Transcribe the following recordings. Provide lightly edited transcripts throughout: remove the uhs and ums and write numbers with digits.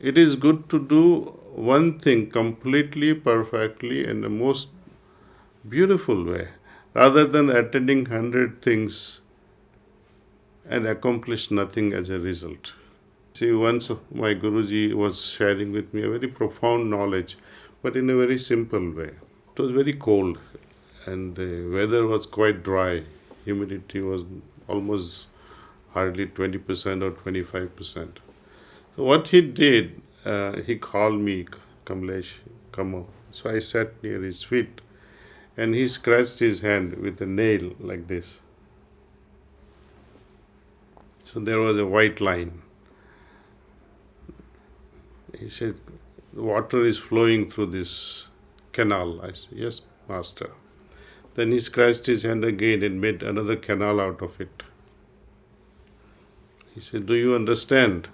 It is good to do one thing completely, perfectly, in the most beautiful way, rather than attending 100 things and accomplish nothing as a result. See, once my Guruji was sharing with me a very profound knowledge, but in a very simple way. It was very cold and the weather was quite dry. Humidity was almost hardly 20% or 25%. So what he did, he called me, Kamlesh, come on. So I sat near his feet and he scratched his hand with a nail like this. So there was a white line. He said, the water is flowing through this canal. I said, yes, master. Then he scratched his hand again and made another canal out of it. He said, do you understand?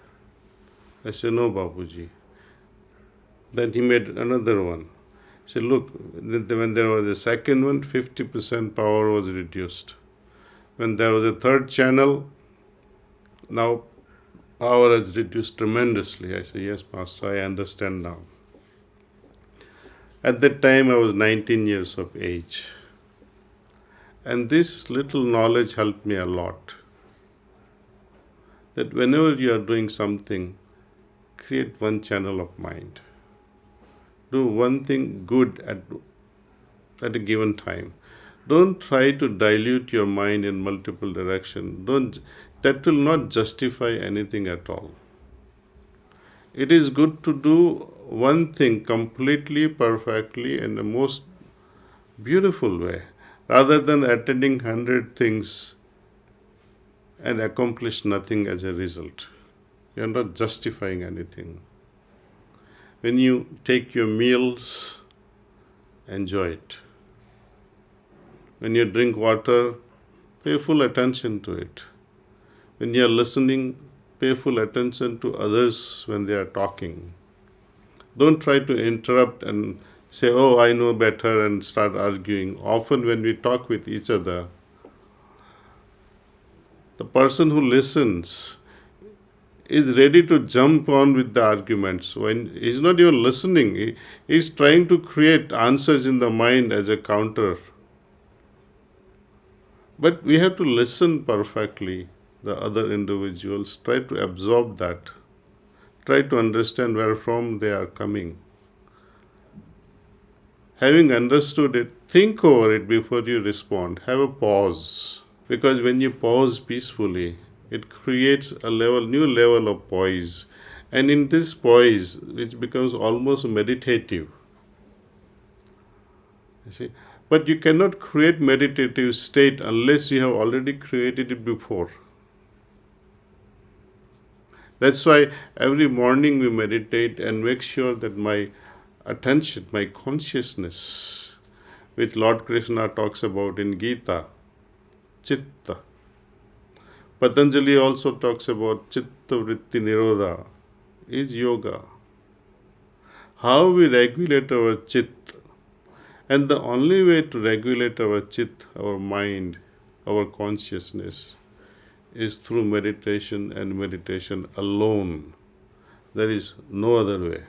I said, no, Babuji. Then he made another one. He said, look, when there was a second one, 50% power was reduced. When there was a third channel, now power has reduced tremendously. I said, yes, master, I understand now. At that time, I was 19 years of age. And this little knowledge helped me a lot. That whenever you are doing something, create one channel of mind. Do one thing good at a given time. Don't try to dilute your mind in multiple directions. That will not justify anything at all. It is good to do one thing completely, perfectly, in the most beautiful way, rather than attending 100 things and accomplish nothing as a result. You are not justifying anything. When you take your meals, enjoy it. When you drink water, pay full attention to it. When you are listening, pay full attention to others when they are talking. Don't try to interrupt and say, oh, I know better, and start arguing. Often when we talk with each other, the person who listens is ready to jump on with the arguments. When he's not even listening, he's trying to create answers in the mind as a counter. But we have to listen perfectly, the other individuals. Try to absorb that. Try to understand where from they are coming. Having understood it, think over it before you respond. Have a pause. Because when you pause peacefully, it creates a new level of poise. And in this poise, which becomes almost meditative. You see? But you cannot create meditative state unless you have already created it before. That's why every morning we meditate and make sure that my attention, my consciousness, which Lord Krishna talks about in Gita, Chitta. Patanjali also talks about Chitta Vritti Nirodha, is yoga. How we regulate our Chitta. And the only way to regulate our Chitta, our mind, our consciousness, is through meditation and meditation alone. There is no other way.